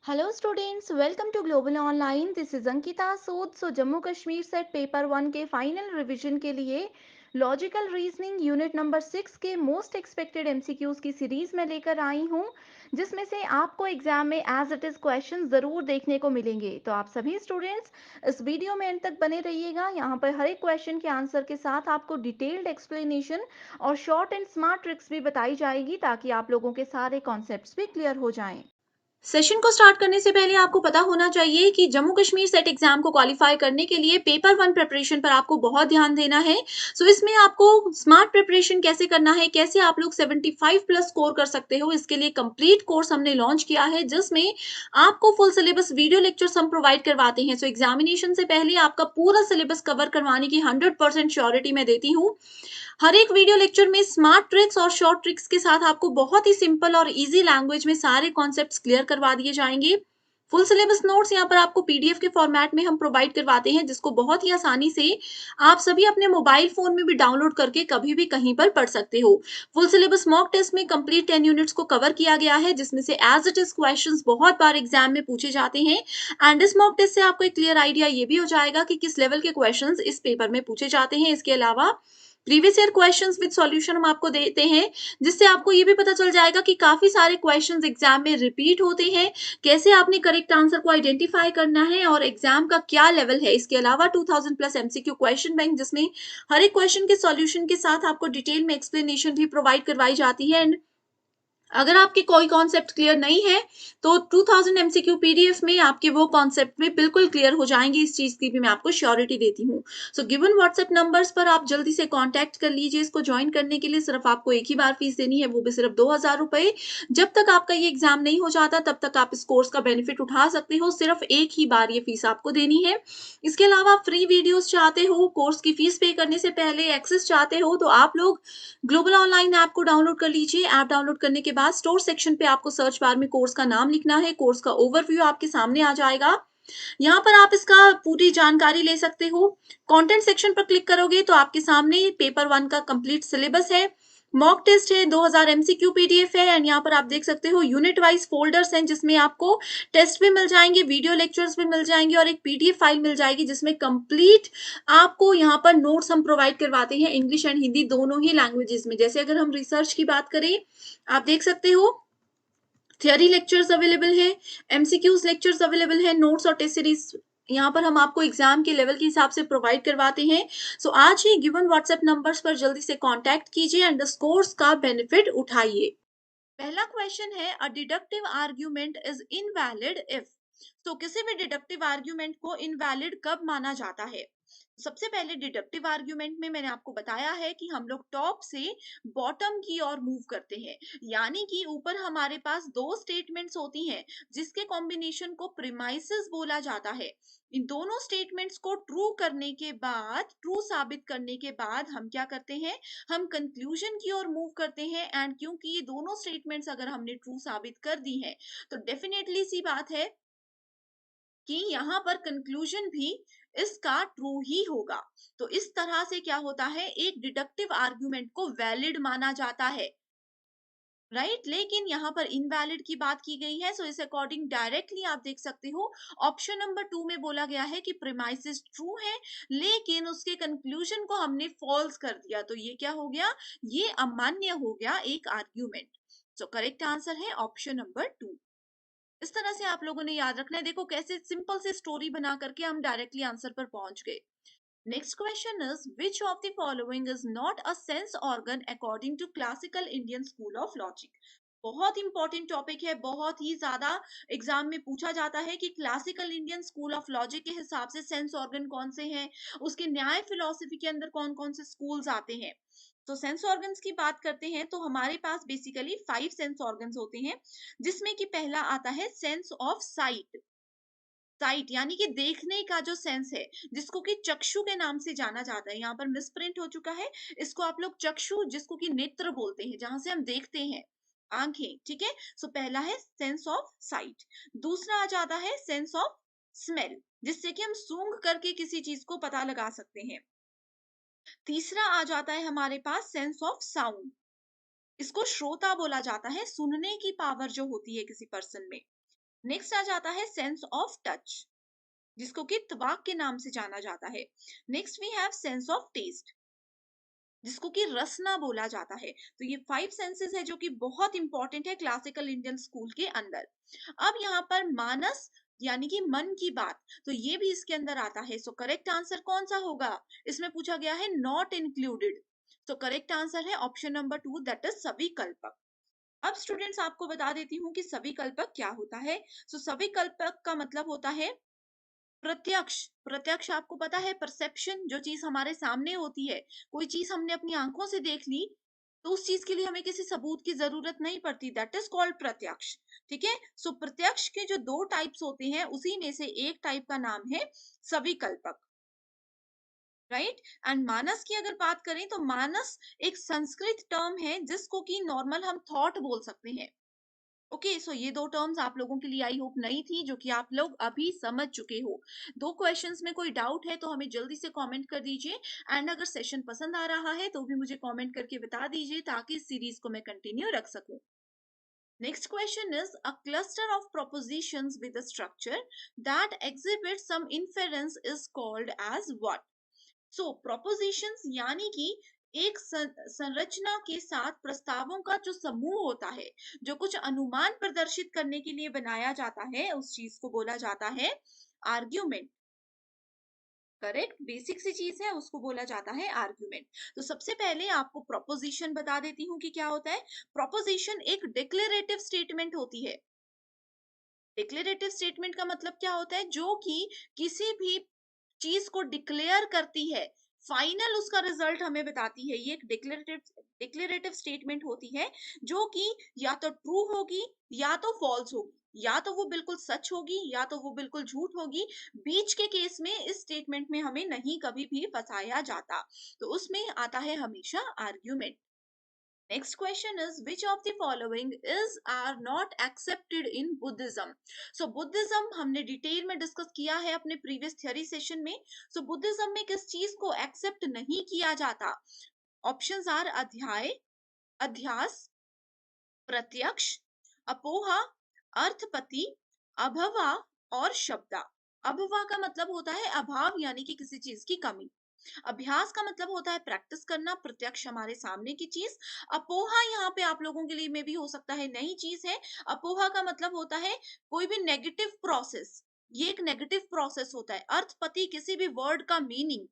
Hello students, welcome to Global Online. This is Ankita Sood. Jammu Kashmir set paper 1 के final revision के लिए logical reasoning unit number 6 के most expected MCQs की series में लेकर आई हूं, जिसमें से आपको एग्जाम में एज इट इज क्वेश्चन जरूर देखने को मिलेंगे. तो आप सभी स्टूडेंट्स इस वीडियो में एंड तक बने रहिएगा. यहाँ पर हर एक क्वेश्चन के आंसर के साथ आपको डिटेल्ड एक्सप्लेनेशन और शॉर्ट एंड स्मार्ट ट्रिक्स भी बताई जाएगी, ताकि आप लोगों के सारे कॉन्सेप्ट्स भी क्लियर हो जाएं. सेशन को स्टार्ट करने से पहले आपको पता होना चाहिए कि जम्मू कश्मीर सेट एग्जाम को क्वालिफाई करने के लिए पेपर 1 प्रिपरेशन पर आपको बहुत ध्यान देना है. इसमें आपको स्मार्ट प्रिपरेशन कैसे करना है, कैसे आप लोग 75 प्लस स्कोर कर सकते हो, इसके लिए कंप्लीट कोर्स हमने लॉन्च किया है, जिसमें आपको फुल सिलेबस वीडियो लेक्चर्स हम प्रोवाइड करवाते हैं. एग्जामिनेशन से पहले आपका पूरा सिलेबस कवर करवाने की 100% श्योरिटी मैं देती हूँ. हर एक वीडियो लेक्चर में स्मार्ट ट्रिक्स और शॉर्ट ट्रिक्स के साथ आपको बहुत ही सिंपल और इजी लैंग्वेज में सारे कॉन्सेप्ट्स क्लियर करवा दिए जाएंगे. फुल सिलेबस नोट्स यहाँ पर आपको पीडीएफ के फॉर्मेट में हम प्रोवाइड करवाते हैं, जिसको बहुत ही आसानी से आप सभी अपने मोबाइल फोन में भी डाउनलोड करके कभी भी कहीं पर पढ़ सकते हो. फुल सिलेबस मॉक टेस्ट में कंप्लीट 10 यूनिट्स को कवर किया गया है, जिसमें से एज इट इज क्वेश्चंस बहुत बार एग्जाम में पूछे जाते हैं. एंड इस मॉक टेस्ट से आपको एक क्लियर आइडिया ये भी हो जाएगा कि किस लेवल के क्वेश्चंस इस पेपर में पूछे जाते हैं. इसके अलावा previous year questions with solution हम आपको देते हैं, जिससे आपको ये भी पता चल जाएगा कि काफी सारे क्वेश्चंस एग्जाम में रिपीट होते हैं, कैसे आपने करेक्ट आंसर को आइडेंटिफाई करना है और एग्जाम का क्या लेवल है. इसके अलावा 2000 प्लस एमसीक्यू क्वेश्चन बैंक, जिसमें हर एक क्वेश्चन के सॉल्यूशन के साथ आपको डिटेल में एक्सप्लेनेशन भी प्रोवाइड करवाई जाती है. एंड अगर आपके कोई कॉन्सेप्ट क्लियर नहीं है तो 2000 एमसीक्यू पीडीएफ में आपके वो कॉन्सेप्ट भी बिल्कुल क्लियर हो जाएंगे. इस चीज की भी मैं आपको श्योरिटी देती हूँ. गिवन व्हाट्सएप नंबर्स पर आप जल्दी से कांटेक्ट कर लीजिए. इसको ज्वाइन करने के लिए सिर्फ आपको एक ही बार फीस देनी है, वो भी सिर्फ 2000 रुपए. जब तक आपका ये एग्जाम नहीं हो जाता तब तक आप इस कोर्स का बेनिफिट उठा सकते हो. सिर्फ एक ही बार ये फीस आपको देनी है. इसके अलावा फ्री वीडियोस चाहते हो, कोर्स की फीस पे करने से पहले एक्सेस चाहते हो, तो आप लोग ग्लोबल ऑनलाइन ऐप को डाउनलोड कर लीजिए. ऐप डाउनलोड करने के बाद स्टोर सेक्शन पे आपको सर्च बार में कोर्स का नाम लिखना है. कोर्स का ओवरव्यू आपके सामने आ जाएगा. यहाँ पर आप इसका पूरी जानकारी ले सकते हो. कंटेंट सेक्शन पर क्लिक करोगे तो आपके सामने पेपर 1 का कंप्लीट सिलेबस है, मॉक टेस्ट है, 2000 एमसीक्यू पीडीएफ है. एंड यहाँ पर आप देख सकते हो यूनिट वाइज फोल्डर्स हैं, जिसमें आपको टेस्ट भी मिल जाएंगे, वीडियो लेक्चर्स भी मिल जाएंगे और एक पीडीएफ फाइल मिल जाएगी, जिसमें कंप्लीट आपको यहाँ पर नोट्स हम प्रोवाइड करवाते हैं इंग्लिश एंड हिंदी दोनों ही लैंग्वेजेस में. जैसे अगर हम रिसर्च की बात करें, आप देख सकते हो थियरी लेक्चर्स अवेलेबल है, एमसीक्यूज लेक्चर्स अवेलेबल है, नोट्स और टेस्ट सीरीज यहाँ पर हम आपको एग्जाम के लेवल के हिसाब से प्रोवाइड करवाते हैं. आज ही गिवन व्हाट्सएप नंबर्स पर जल्दी से कांटेक्ट कीजिए एंड इस कोर्स का बेनिफिट उठाइए. पहला क्वेश्चन है, a deductive argument is invalid if. किसी भी डिडक्टिव आर्ग्यूमेंट को इनवैलिड कब माना जाता है. सबसे पहले डिडक्टिव आर्ग्यूमेंट में मैंने आपको बताया है कि हम लोग टॉप से बॉटम की ओर मूव करते हैं, यानी कि ऊपर हमारे पास दो स्टेटमेंट्स होती हैं, जिसके कॉम्बिनेशन को प्रीमाइसेस बोला जाता है. इन दोनों स्टेटमेंट्स को ट्रू करने के बाद, ट्रू साबित करने के बाद हम क्या करते हैं, हम कंक्लूजन की ओर मूव करते हैं. एंड क्योंकि ये दोनों स्टेटमेंट्स अगर हमने ट्रू साबित कर दी है, तो डेफिनेटली सी बात है कि यहाँ पर कंक्लूजन भी इसका ट्रू ही होगा. तो इस तरह से क्या होता है, एक डिडक्टिव आर्ग्यूमेंट को वैलिड माना जाता है, राइट. लेकिन यहाँ पर इनवैलिड की बात की गई है. इस अकॉर्डिंग डायरेक्टली आप देख सकते हो ऑप्शन नंबर 2 में बोला गया है कि प्रीमाइसेस ट्रू है, लेकिन उसके कंक्लूजन को हमने फॉल्स कर दिया, तो ये क्या हो गया, ये अमान्य हो गया एक आर्ग्यूमेंट. करेक्ट आंसर है ऑप्शन नंबर 2. इस तरह से आप लोगों ने याद रखना है. देखो कैसे सिंपल से स्टोरी बना करके हम डायरेक्टली आंसर पर पहुंच गए. Next question is, which of the following is not a sense organ according to classical Indian school of logic. बहुत इंपॉर्टेंट टॉपिक है, बहुत ही ज्यादा एग्जाम में पूछा जाता है कि classical Indian school of logic के हिसाब से सेंस ऑर्गन कौन से हैं, उसके न्याय फिलोसफी के अंदर कौन कौन से स्कूल्स आते हैं. सेंस ऑर्गन्स की बात करते हैं तो हमारे पास बेसिकली 5 सेंस ऑर्गन्स होते हैं, जिसमें कि पहला आता है सेंस ऑफ साइट. साइट यानी कि देखने का जो सेंस है, जिसको कि चक्षु के नाम से जाना जाता है. यहाँ पर मिसप्रिंट हो चुका है, इसको आप लोग चक्षु, जिसको कि नेत्र बोलते हैं, जहां से हम देखते हैं, आंखें. ठीक है. पहला है सेंस ऑफ साइट. दूसरा आ जाता है सेंस ऑफ स्मेल, जिससे कि हम सूंघ करके किसी चीज को पता लगा सकते हैं. तीसरा आ जाता है हमारे पास सेंस ऑफ साउंड. इसको श्रोता बोला जाता है, सुनने की पावर जो होती है किसी पर्सन में. नेक्स्ट आ जाता है सेंस ऑफ टच, जिसको कि त्वाक के नाम से जाना जाता है। Next we have sense of taste, जिसको कि रसना बोला जाता है। तो ये 5 सेंसेस है जो कि बहुत इंपॉर्टेंट है क्लासिकल इंडियन स्कूल के अंदर। अब यहाँ पर मानस यानी कि मन की बात, तो ये भी इसके अंदर आता है। सो करेक्ट आंसर कौन सा होगा? इसमें पूछा गया है नॉट इंक्लूडेड। तो करेक्ट आंसर है ऑप्शन नंबर 2, दैट इज सविकल्पक। अब स्टूडेंट्स आपको बता देती हूँ कि सविकल्पक क्या होता है। सो सविकल्पक का मतलब होता है प्रत्यक्ष। प्रत्यक्ष आपको पता है परसेप्शन, जो चीज हमारे सामने होती है, कोई चीज हमने अपनी आंखों से देख ली, तो उस चीज के लिए हमें किसी सबूत की जरूरत नहीं पड़ती, दैट इज कॉल्ड प्रत्यक्ष। ठीक है, सो प्रत्यक्ष के जो 2 टाइप्स होते हैं उसी में से एक टाइप का नाम है सविकल्पक, राइट। एंड मानस की अगर बात करें तो मानस एक संस्कृत टर्म है जिसको कि नॉर्मल हम थॉट बोल सकते हैं। ओके, सो ये 2 टर्म्स आप लोगों के लिए आई होप नई थी, जो कि आप लोग अभी समझ चुके हो। 2 क्वेश्चंस में कोई डाउट है तो हमें जल्दी से कमेंट कर दीजिए। एंड अगर सेशन पसंद आ रहा है तो भी मुझे कमेंट करके बता दीजिए, ताकि इस सीरीज को मैं कंटिन्यू रख सकूं। Next question is a cluster of propositions with a structure that exhibits some inference is called as what? So propositions यानी कि एक संरचना के साथ प्रस्तावों का जो समूह होता है, जो कुछ अनुमान प्रदर्शित करने के लिए बनाया जाता है, उस चीज को बोला जाता है आर्ग्यूमेंट। करेक्ट, बेसिक सी चीज है, उसको बोला जाता है आर्ग्यूमेंट। तो सबसे पहले आपको प्रोपोजिशन बता देती हूँ कि क्या होता है। प्रोपोजिशन एक डिक्लेरेटिव स्टेटमेंट होती है। डिक्लेरेटिव स्टेटमेंट का मतलब क्या होता है? जो कि किसी भी चीज को डिक्लेयर करती है, फाइनल उसका रिजल्ट हमें बताती है। ये एक डिक्लेरेटिव स्टेटमेंट होती है, जो कि या तो ट्रू होगी या तो फॉल्स होगी, या तो वो बिल्कुल सच होगी या तो वो बिल्कुल झूठ होगी। बीच के केस में इस स्टेटमेंट में हमें नहीं कभी भी फंसाया जाता, तो उसमें आता है हमेशा argument. Next question is which of the following is are not accepted in Buddhism? So Buddhism हमने डिटेल में डिस्कस किया है अपने प्रीवियस थ्योरी सेशन में। So Buddhism में किस चीज को एक्सेप्ट नहीं किया जाता? ऑप्शंस आर अध्याय, अध्यास, प्रत्यक्ष, अपोहा, अर्थपति, अभवा और शब्दा। अभवा का मतलब होता है अभाव, यानी कि किसी चीज की कमी। अभ्यास का मतलब होता है प्रैक्टिस करना, प्रत्यक्ष हमारे सामने की चीज। अपोहा यहाँ पे आप लोगों के लिए में भी हो सकता है नई चीज है। अपोहा का मतलब होता है कोई भी नेगेटिव प्रोसेस, ये एक नेगेटिव प्रोसेस होता है। अर्थपति किसी भी वर्ड का मीनिंग,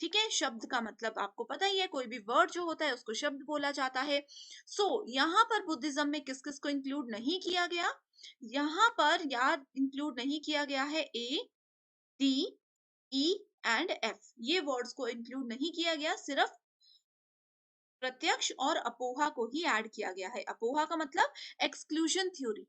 ठीक है। शब्द का मतलब आपको पता ही है, कोई भी वर्ड जो होता है उसको शब्द बोला जाता है। यहाँ पर बुद्धिज्म में किस किस को इंक्लूड नहीं किया गया? यहाँ पर यार इंक्लूड नहीं किया गया है ए, डी, ई एंड एफ, ये वर्ड्स को इंक्लूड नहीं किया गया, सिर्फ प्रत्यक्ष और अपोहा को ही ऐड किया गया है। अपोहा का मतलब exclusion theory,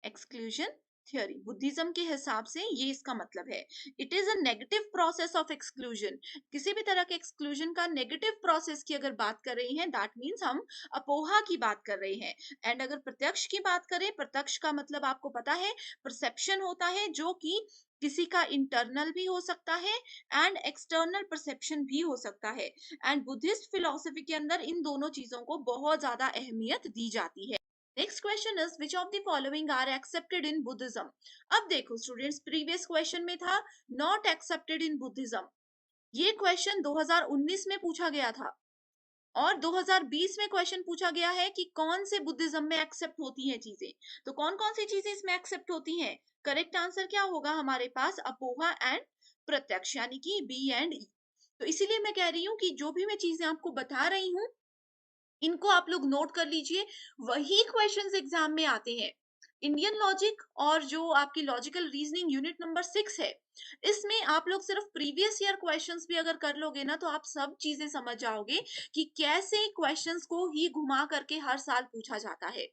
exclusion theory Buddhism के हिसाब से ये इसका मतलब है। It is a negative process of exclusion, किसी भी तरह के एक्सक्लूजन का नेगेटिव प्रोसेस की अगर बात कर रहे हैं, दैट मीन्स हम अपोहा की बात कर रहे हैं। एंड अगर प्रत्यक्ष की बात करें, प्रत्यक्ष का मतलब आपको पता है परसेप्शन होता है, जो कि किसी का इंटरनल भी हो सकता है एंड एक्सटर्नल परसेप्शन भी हो सकता है। एंड बुद्धिस्ट फिलोसफी के अंदर इन दोनों चीजों को बहुत ज्यादा अहमियत दी जाती है। Next question is which of the following are accepted in Buddhism? अब देखो स्टूडेंट्स, प्रीवियस क्वेश्चन में था नॉट एक्सेप्टेड इन बुद्धिज्म, ये क्वेश्चन 2019 में पूछा गया था, और 2020 में क्वेश्चन पूछा गया है कि कौन से बुद्धिज्म में एक्सेप्ट होती हैं चीजें। तो कौन कौन सी चीजें इसमें एक्सेप्ट होती हैं? करेक्ट आंसर क्या होगा हमारे पास? अपोहा एंड प्रत्यक्ष, यानी कि बी एंड ई। तो इसीलिए मैं कह रही हूँ कि जो भी मैं चीजें आपको बता रही हूँ, इनको आप लोग नोट कर लीजिए, वही क्वेश्चंस एग्जाम में आते हैं। इंडियन लॉजिक और जो आपकी लॉजिकल रीजनिंग यूनिट नंबर 6 है, इसमें आप लोग सिर्फ प्रीवियस ईयर क्वेश्चंस भी अगर कर लोगे ना, तो आप सब चीजें समझ जाओगे कि कैसे क्वेश्चंस को ही घुमा करके हर साल पूछा जाता है।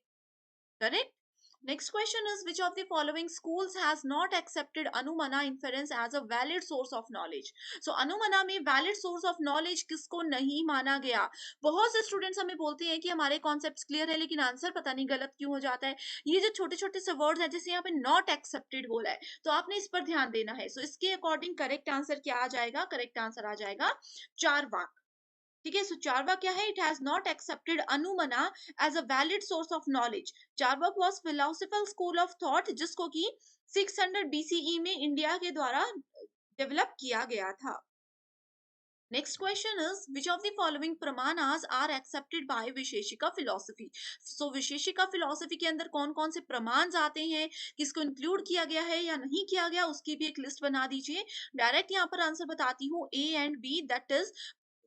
Correct. Next question is which of the following schools has not accepted Anumana inference as a valid source of knowledge? So Anumana में valid source of knowledge किसको नहीं माना गया? बहुत से स्टूडेंट्स हमें बोलते हैं कि हमारे कॉन्सेप्ट्स क्लियर है, लेकिन आंसर पता नहीं गलत क्यों हो जाता है। ये जो छोटे छोटे से वर्ड्स हैं, जैसे यहाँ पे नॉट एक्सेप्टेड बोला है, तो आपने इस पर ध्यान देना है। सो इसके अकॉर्डिंग करेक्ट आंसर क्या आ जाएगा? करेक्ट आंसर आ जाएगा चारवाक। ठीक है, सो चार्वाक क्या है? It has not accepted anumana as a valid source of knowledge. Charvaka was philosophical school of thought जिसको कि 600 बीसीई में इंडिया के द्वारा डेवलप किया गया था। Next question is which of the following pramanas are accepted by Vaisheshika philosophy. So Vaisheshika philosophy के अंदर कौन कौन से प्रमाण आते हैं, किसको इंक्लूड किया गया है या नहीं किया गया, उसकी भी एक लिस्ट बना दीजिए। डायरेक्ट यहाँ पर आंसर बताती हूँ, A and B, that is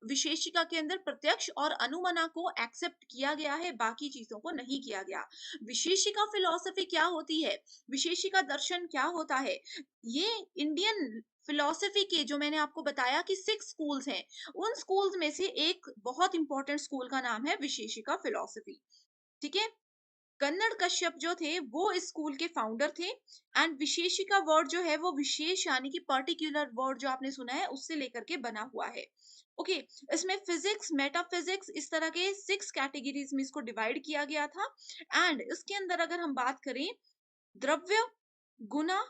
Vaisheshika के अंदर प्रत्यक्ष और अनुमना को एक्सेप्ट किया गया है, बाकी चीजों को नहीं किया गया। विशेषिका फिलॉसफी क्या होती है, विशेषिका दर्शन क्या होता है, ये इंडियन फिलॉसफी के जो मैंने आपको बताया कि 6 स्कूल्स हैं, उन स्कूल्स में से एक बहुत इंपॉर्टेंट स्कूल का नाम है विशेषिका फिलॉसफी। ठीक है, कन्नड़ कश्यप जो थे वो इस स्कूल के फाउंडर थे। एंड विशेषिका वर्ड जो है वो विशेष यानी कि पर्टिकुलर वर्ड जो आपने सुना है उससे लेकर के बना हुआ है। ओके, इसमें फिजिक्स, मेटाफिजिक्स, इस तरह के 6 कैटेगरीज में इसको डिवाइड किया गया था। एंड इसके अंदर अगर हम बात करें, द्रव्य, गुना,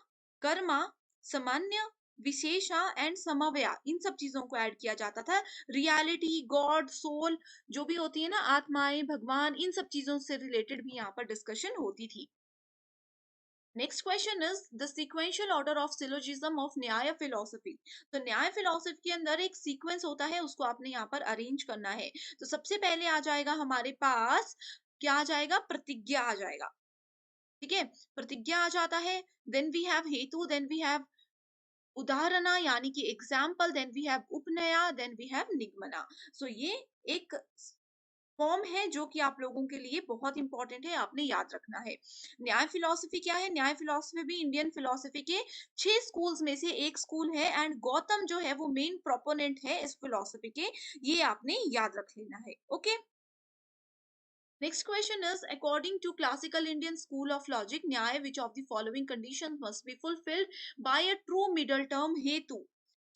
कर्मा, सामान्य, विशेषा एंड समव्या, इन सब चीजों को ऐड किया जाता था। रियलिटी, गॉड, सोल जो भी होती है ना, आत्माएं, भगवान, इन सब चीजों से रिलेटेड भी यहाँ पर डिस्कशन होती थी। Next question is the sequential order of syllogism of न्याय फिलोसफी। तो न्याय फिलोसफी के अंदर एक सीक्वेंस होता है, उसको आपने यहाँ पर अरेंज करना है। तो सबसे पहले आ जाएगा हमारे पास, क्या आ जाएगा, प्रतिज्ञा आ जाएगा। ठीक है, प्रतिज्ञा आ जाता है। Then we have hetu, then we have udaharana यानी कि example, then we have upanaya, then we have nigamana. So ये एक फॉर्म है जो कि आप लोगों के लिए बहुत इंपॉर्टेंट है, आपने याद रखना है। न्याय फिलोसफी क्या है, न्याय फिलोसफी भी इंडियन फिलोसफी के 6 स्कूल्स में से एक स्कूल है। एंड गौतम जो है वो मेन प्रोपोनेंट है इस फिलोसफी के, ये आपने याद रख लेना है। Okay, next question is according to classical Indian school of logic, न्याय which of the following conditions must be fulfilled by a true middle term हेतु।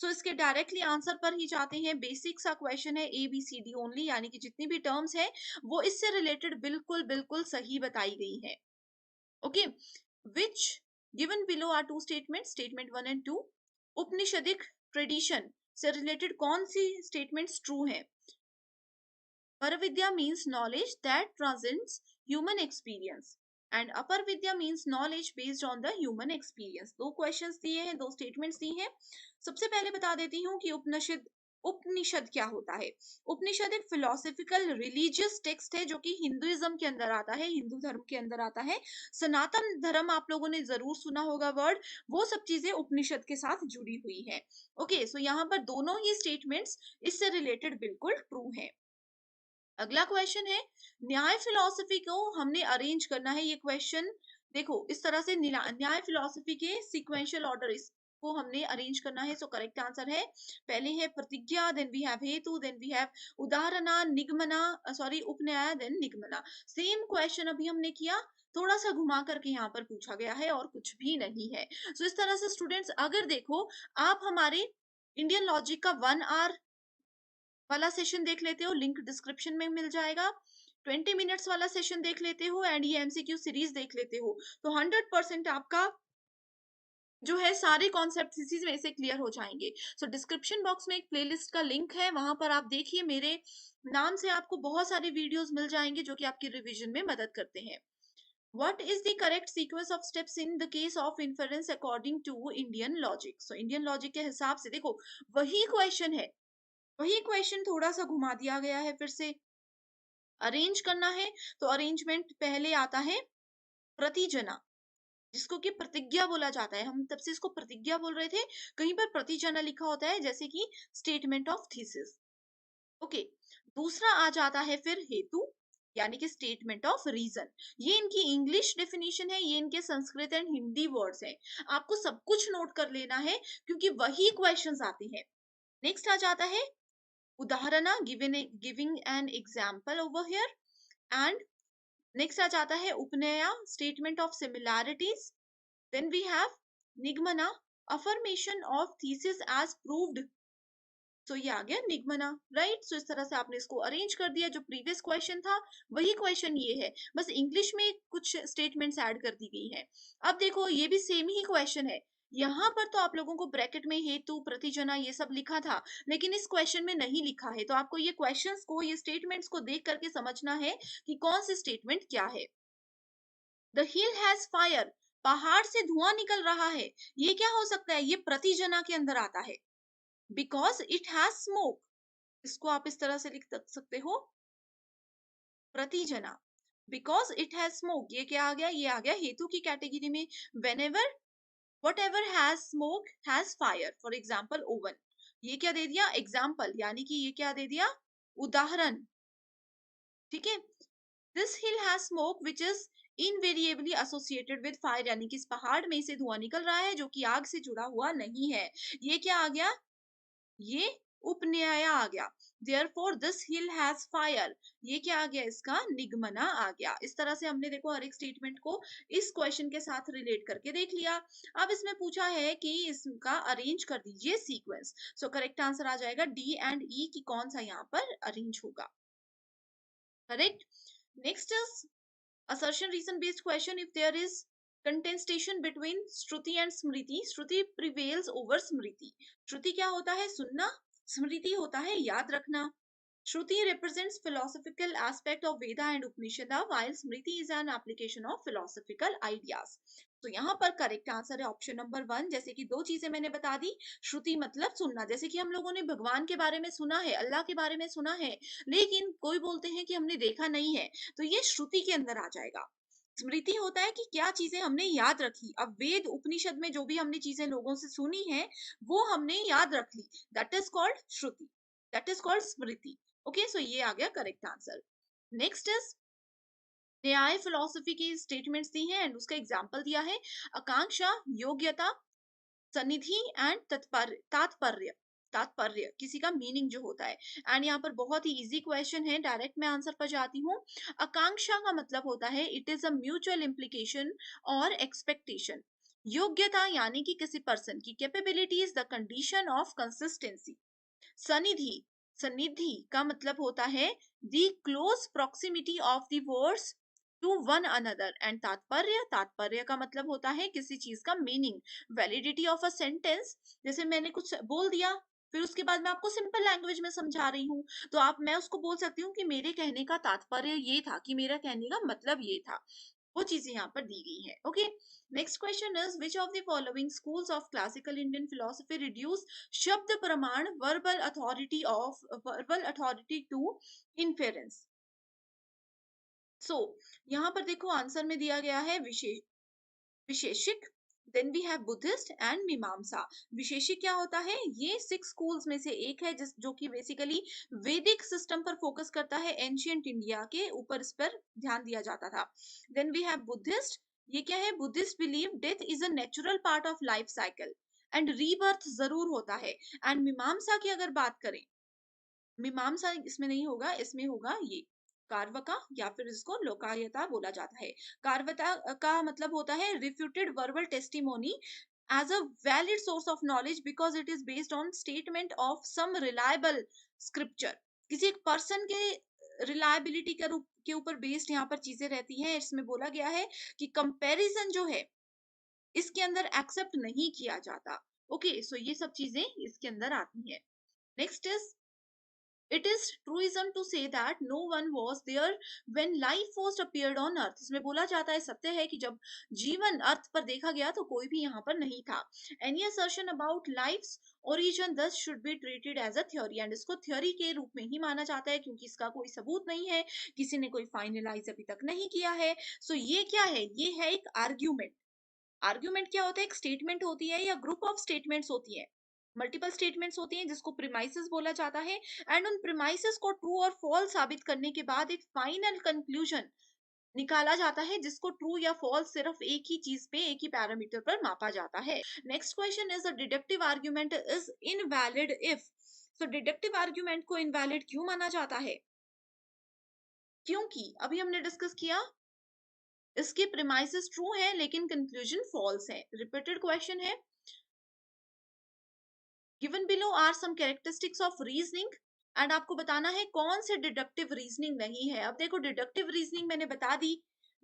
सो इसके डायरेक्टली आंसर पर ही जाते हैं। बेसिक सा क्वेश्चन है, A B C D only, यानी कि जितनी भी टर्म्स है वो इससे रिलेटेड बिल्कुल बिल्कुल सही बताई गई है। Okay, which given below are two statement, statement 1 and 2। Upanishadic tradition से रिलेटेड कौन सी स्टेटमेंट्स ट्रू है? Paravidya means knowledge that transcends human experience and Apar Vidya means knowledge based on the human experience। दो क्वेश्चंस दिए हैं, दो statements दी हैं। सबसे पहले बता देती हूँ कि उपनिषद क्या होता है। उपनिषद एक फिलोसफिकल रिलीजियस टेक्स्ट है जो कि हिंदुइज्म के अंदर आता है, हिंदू धर्म के अंदर आता है। सनातन धर्म आप लोगों ने जरूर सुना होगा वर्ड, वो सब चीजें उपनिषद के साथ जुड़ी हुई है। ओके, सो यहाँ पर दोनों ही स्टेटमेंट्स इससे रिलेटेड बिल्कुल ट्रू है। अगला क्वेश्चन है, न्याय फिलॉसफी को हमने अरेंज करना है। ये क्वेश्चन देखो इस तरह से, न्याय फिलॉसफी के सीक्वेंशियल ऑर्डर इसको हमने अरेंज करना है। सो करेक्ट आंसर है, पहले है प्रतिज्ञा, then we have hetu, then we have उदाहरणा, निगमना, sorry upanaya, then निगमना। Same question अभी हमने किया, थोड़ा सा घुमा करके यहाँ पर पूछा गया है और कुछ भी नहीं है। सो इस तरह से स्टूडेंट्स, अगर देखो आप हमारे इंडियन लॉजिक का 1 आवर वाला सेशन देख लेते हो, लिंक डिस्क्रिप्शन में मिल जाएगा। 20 मिनट्स वाला सेशन देख लेते हो एंड ये एमसीक्यू सीरीज देख लेते हो, तो 100% आपका जो है सारे कॉन्सेप्ट इसी में से क्लियर हो जाएंगे। सो डिस्क्रिप्शन बॉक्स में एक प्लेलिस्ट का लिंक है, वहां पर आप देखिए, मेरे नाम से आपको बहुत सारे वीडियोस मिल जाएंगे जो कि आपकी रिवीजन में मदद करते हैं। What is the correct sequence of steps in the case of inference according to Indian logic? So Indian logic के हिसाब से देखो वही क्वेश्चन है, वही क्वेश्चन थोड़ा सा घुमा दिया गया है, फिर से अरेंज करना है। तो अरेंजमेंट पहले आता है प्रतिजना, जिसको कि प्रतिज्ञा बोला जाता है, हम तब से इसको प्रतिज्ञा बोल रहे थे, कहीं पर प्रतिजना लिखा होता है जैसे कि स्टेटमेंट ऑफ थीसिस। ओके, दूसरा आ जाता है फिर हेतु यानी कि स्टेटमेंट ऑफ रीजन। ये इनकी इंग्लिश डेफिनेशन है, ये इनके संस्कृत एंड हिंदी वर्ड्स हैं, आपको सब कुछ नोट कर लेना है क्योंकि वही क्वेश्चंस आते हैं। नेक्स्ट आ जाता है udaharana, giving an example over here. And next आ जाता है upanaya, statement of similarities. Then we have nigamana, affirmation of thesis as proved. So ये आ गया निगमना, राइट। सो इस तरह से आपने इसको अरेंज कर दिया, जो प्रीवियस क्वेश्चन था वही क्वेश्चन ये है, बस इंग्लिश में कुछ स्टेटमेंट्स ऐड कर दी गई है। अब देखो ये भी सेम ही क्वेश्चन है, यहाँ पर तो आप लोगों को ब्रैकेट में हेतु, प्रतिजना ये सब लिखा था, लेकिन इस क्वेश्चन में नहीं लिखा है। तो आपको ये क्वेश्चंस को, ये स्टेटमेंट्स को देख करके समझना है कि कौन सी स्टेटमेंट क्या है। द हिल हैज फायर, पहाड़ से धुआं निकल रहा है, ये क्या हो सकता है? ये प्रतिजना के अंदर आता है। बिकॉज इट हैज स्मोक, इसको आप इस तरह से लिख सकते हो, प्रतिजना। बिकॉज इट हैज स्मोक, ये क्या आ गया? ये आ गया हेतु की कैटेगरी में। When whatever has smoke has fire, for example oven, ये क्या दे दिया? एग्जाम्पल, यानी कि ये क्या दे दिया? उदाहरण। ठीक है। This hill has smoke which is invariably associated with fire, यानी कि इस पहाड़ में से धुआं निकल रहा है जो कि आग से जुड़ा हुआ नहीं है। ये क्या आ गया? ये उपन्याय आ गया। Therefore this hill has fire, ये क्या आ गया? इसका निगमना आ गया। इस तरह से हमने देखो हर एक स्टेटमेंट को इस क्वेश्चन के साथ रिलेट करके देख लिया। अब इसमें पूछा है कि इसका अरेंज कर दीजिए सीक्वेंस। सो करेक्ट आंसर आ जाएगा डी एंड ई की कौन सा यहाँ पर अरेंज होगा। Correct. Next is assertion reason based question. If there is contestation between Shruti and Smriti, Shruti prevails over Smriti. Shruti क्या होता है? सुनना। स्मृति होता है याद रखना। Shruti represents philosophical aspect of Veda and Upanishada, while Smriti is an application of philosophical ideas. तो यहाँ पर करेक्ट आंसर है ऑप्शन नंबर 1। जैसे कि दो चीजें मैंने बता दी। श्रुति मतलब सुनना, जैसे कि हम लोगों ने भगवान के बारे में सुना है, अल्लाह के बारे में सुना है, लेकिन कोई बोलते हैं कि हमने देखा नहीं है, तो ये श्रुति के अंदर आ जाएगा। स्मृति होता है कि क्या चीजें हमने याद रखी। अब वेद उपनिषद में जो भी हमने चीजें लोगों से सुनी है वो हमने याद रख ली, that is called shruti, that is called smriti. Okay, so ये आ गया correct answer. Next is Nyaya philosophy की स्टेटमेंट्स दी है एंड उसका एग्जांपल दिया है। आकांक्षा, योग्यता, सनिधि एंड तात्पर्य। तात्पर्य, तात्पर्य किसी का मीनिंग जो होता है। एंड यहाँ पर बहुत ही इजी क्वेश्चन है, डायरेक्ट मैं आंसर पर जाती हूँ। आकांक्षा का मतलब होता है it is a mutual implication और एक्सपेक्टेशन। योग्यता यानी कि किसी पर्सन की capability is the condition of consistency. सनिधि, सनिधि का मतलब होता है the close proximity of the words to one another. And तात्पर्य, तात्पर्य का मतलब होता है किसी चीज का meaning. Validity of a sentence, जैसे मैंने कुछ बोल दिया फिर उसके बाद मैं आपको सिंपल लैंग्वेज में समझा रही हूँ, तो आप मैं उसको बोल सकती हूँ कि मेरे कहने का तात्पर्य ये था, कि मेरा कहने का मतलब ये था। वो चीजें यहाँ पर दी गई है। Okay, next question is which of the following schools of classical Indian philosophy reduce शब्द प्रमाण verbal authority to inference. So यहाँ पर देखो आंसर में दिया गया है Vaisheshika, then we have Buddhist and Mimamsa. Vaisheshika क्या होता है? ये 6 स्कूल्स में से एक है जिस जो कि बेसिकली वैदिक सिस्टम पर फोकस करता है, एंशियंट इंडिया के ऊपर इस पर ध्यान दिया जाता था। देन वी हैव बुद्धिस्ट, ये क्या है? Buddhist believe death is a natural part of life cycle and rebirth जरूर होता है। एंड मीमांसा की अगर बात करें, मीमांसा इसमें नहीं होगा, इसमें होगा ये कार्वका, या फिर इसको लोकायता बोला जाता है। कार्वता का मतलब होता है refuted verbal testimony as a valid source of knowledge because it is based on statement of some reliable scripture. किसी एक पर्सन के रिलायबिलिटी के ऊपर बेस्ड यहाँ पर चीजें रहती हैं। इसमें बोला गया है कि कंपैरिजन जो है इसके अंदर एक्सेप्ट नहीं किया जाता। ओके, सो ये सब चीजें इसके अंदर आती हैं। Next is It is truism to say that no one was there when life first appeared on earth. इसमें बोला जाता है, सत्य है कि जब जीवन अर्थ पर देखा गया तो कोई भी यहाँ पर नहीं था। Any assertion about life's origin thus should be treated as a theory, and इसको थ्योरी के रूप में ही माना जाता है क्योंकि इसका कोई सबूत नहीं है, किसी ने कोई फाइनलाइज अभी तक नहीं किया है। सो ये क्या है? ये है एक आर्ग्यूमेंट। आर्ग्यूमेंट क्या होता है? एक स्टेटमेंट होती है या ग्रुप ऑफ स्टेटमेंट्स होती है, मल्टीपल स्टेटमेंट्स होती हैं जिसको प्रीमाइसेस बोला जाता है। एंड उन प्रीमाइसेस को ट्रू और फॉल्स साबित करने के बाद एक फाइनल कंक्लूजन निकाला जाता है जिसको ट्रू या फॉल्स सिर्फ एक ही चीज पे, एक ही पैरामीटर पर मापा जाता है। Next question is a deductive argument is invalid if. So deductive argument को इनवैलिड क्यों माना जाता है? क्योंकि अभी हमने डिस्कस किया इसके प्रीमाइसेस ट्रू है लेकिन कंक्लूजन फॉल्स है। रिपीटेड क्वेश्चन है। Given below are some characteristics of reasoning, and आपको बताना है कौन से डिडक्टिव रीजनिंग नहीं है। अब देखो डिडक्टिव रीजनिंग मैंने बता दी,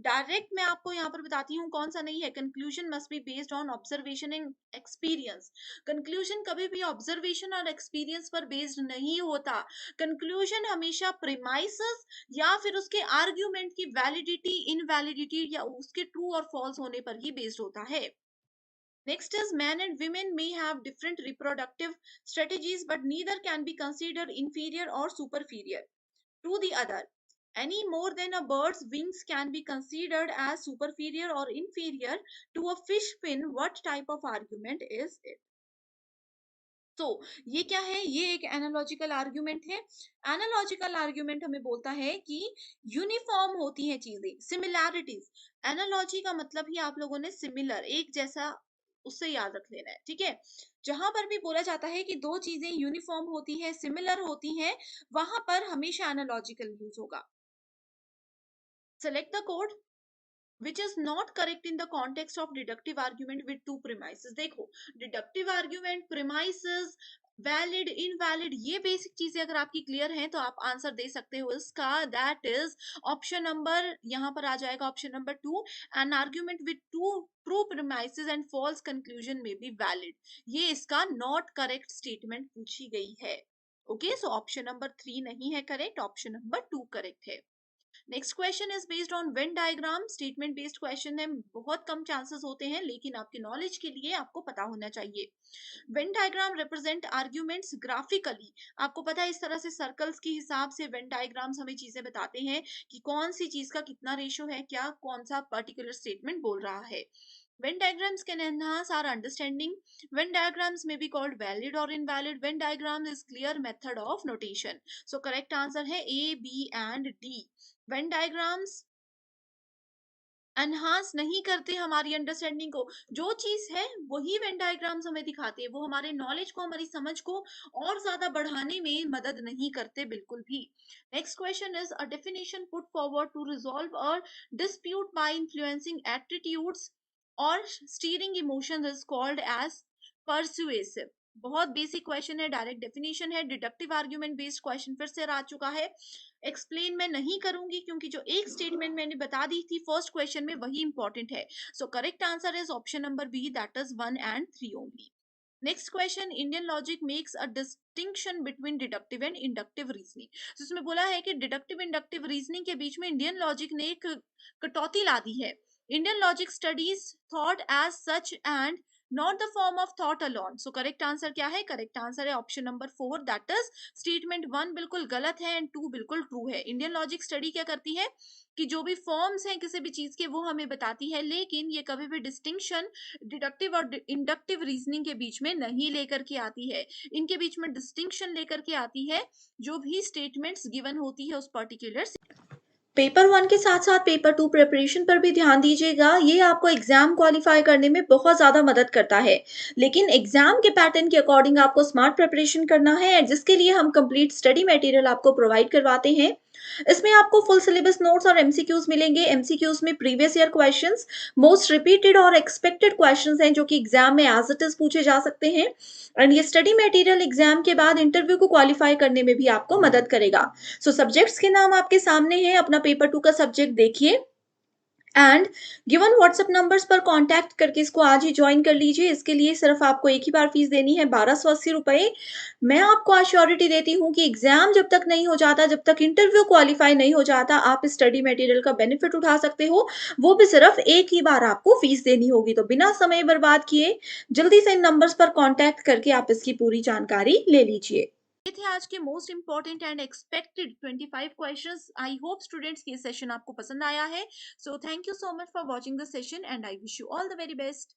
डायरेक्ट मैं आपको यहाँ पर बताती हूँ कौन सा नहीं है। Conclusion must be based on observation and experience. Conclusion कभी भी ऑब्जर्वेशन और एक्सपीरियंस पर बेस्ड नहीं होता। कंक्लूजन हमेशा प्रीमाइसेस या फिर उसके आर्ग्यूमेंट की वैलिडिटी, इनवैलिडिटी या उसके ट्रू और फॉल्स होने पर ही बेस्ड होता है। Next is men and women may have different reproductive strategies, but neither can be considered inferior or superior to the other. Any more than a bird's wings can be considered as superior or inferior to a fish fin. What type of argument is it? तो ये क्या है? ये एक analogical argument है। Analogical argument हमें बोलता है कि यूनिफॉर्म होती हैं चीजें, सिमिलैरिटीज। एनालॉजी का मतलब ही आप लोगों ने सिमिलर, एक जैसा, उससे याद रख लेना है, ठीक है। जहां पर भी बोला जाता है कि दो चीजें यूनिफॉर्म होती है, सिमिलर होती हैं, वहां पर हमेशा एनालॉजिकल यूज होगा। Select the code which is not correct in the context of deductive argument with two premises। देखो, deductive argument, premises, valid, invalid, ये बेसिक चीजें अगर आपकी क्लियर हैं तो आप आंसर दे सकते हो इसका। दैट इज ऑप्शन नंबर, यहाँ पर आ जाएगा option number 2। An argument with two true premises and false conclusion में बी वैलिड, ये इसका नॉट करेक्ट स्टेटमेंट पूछी गई है। ओके, सो ऑप्शन नंबर 3 नहीं है करेक्ट, ऑप्शन नंबर 2 करेक्ट है। Next question is based on Venn diagram. Statement based question है, बहुत कम चांसेस होते हैं, लेकिन आपके नॉलेज के लिए आपको पता होना चाहिए। Venn diagram represent arguments graphically. आपको पता है इस तरह से सर्कल्स के हिसाब से वेन डायग्राम्स हमें चीजें बताते हैं कि कौन सी चीज का कितना रेशो है, क्या कौन सा पर्टिकुलर स्टेटमेंट बोल रहा है। Venn diagrams can enhance our understanding. Venn diagrams may be called valid or invalid. Venn diagram is clear method of notation. So correct answer है A, B and D. Venn diagrams enhance नहीं करते हमारी understanding को। जो चीज है वही Venn diagrams हमें दिखाते हैं, वो हमारे नॉलेज को, हमारी समझ को और ज्यादा बढ़ाने में मदद नहीं करते बिल्कुल भी। Next question is a definition put forward to resolve a dispute by influencing attitudes और steering emotions is called as persuasive. बहुत बेसिक क्वेश्चन है, डायरेक्ट डेफिनेशन है, डिडक्टिव आर्ग्यूमेंट बेस्ड क्वेश्चन फिर से आ चुका है। एक्सप्लेन मैं नहीं करूंगी क्योंकि जो एक स्टेटमेंट मैंने बता दी थी फर्स्ट क्वेश्चन में वही इंपॉर्टेंट है। So correct answer is option number B, that is 1 and 3 only. Next question, Indian logic makes a distinction between deductive and inductive reasoning. तो इसमें बोला है कि डिडक्टिव इंडक्टिव रीजनिंग के बीच में इंडियन लॉजिक ने एक कटौती ला दी है। Indian logic studies thought as such and not the form of thought alone. So correct answer क्या है? करेक्ट आंसर है option number 4, that is statement 1 बिल्कुल गलत है एंड 2 बिल्कुल ट्रू है। इंडियन लॉजिक स्टडी क्या करती है कि जो भी फॉर्म्स हैं किसी भी चीज के वो हमें बताती है, लेकिन ये कभी भी डिस्टिंक्शन डिडक्टिव और इंडक्टिव रीजनिंग के बीच में नहीं लेकर के आती है। इनके बीच में डिस्टिंक्शन लेकर के आती है जो भी स्टेटमेंट्स गिवन होती है उस पर्टिकुलर। पेपर 1 के साथ साथ पेपर 2 प्रिपरेशन पर भी ध्यान दीजिएगा, ये आपको एग्जाम क्वालिफाई करने में बहुत ज़्यादा मदद करता है। लेकिन एग्जाम के पैटर्न के अकॉर्डिंग आपको स्मार्ट प्रिपरेशन करना है, जिसके लिए हम कंप्लीट स्टडी मटेरियल आपको प्रोवाइड करवाते हैं। इसमें आपको फुल सिलेबस नोट्स और एमसीक्यूज मिलेंगे। एमसीक्यूज में previous year questions, most repeated और एक्सपेक्टेड क्वेश्चंस हैं जो कि एग्जाम में एज इट इज पूछे जा सकते हैं। एंड ये स्टडी मटेरियल एग्जाम के बाद इंटरव्यू को क्वालिफाई करने में भी आपको मदद करेगा। सो सब्जेक्ट्स के नाम आपके सामने हैं, अपना पेपर 2 का सब्जेक्ट देखिए एंड गिवन व्हाट्सएप नंबर्स पर कांटेक्ट करके इसको आज ही ज्वाइन कर लीजिए। इसके लिए सिर्फ आपको एक ही बार फीस देनी है, 1280 रुपए। मैं आपको अश्योरिटी देती हूँ कि एग्जाम जब तक नहीं हो जाता, जब तक इंटरव्यू क्वालिफाई नहीं हो जाता, आप स्टडी मटेरियल का बेनिफिट उठा सकते हो। वो भी सिर्फ एक ही बार आपको फीस देनी होगी। तो बिना समय बर्बाद किए जल्दी से इन नंबर्स पर कॉन्टैक्ट करके आप इसकी पूरी जानकारी ले लीजिए। ये थे आज के most important and expected 25 questions. I hope students ये सेशन आपको पसंद आया है। So thank you so much for watching the session and I wish you all the very best.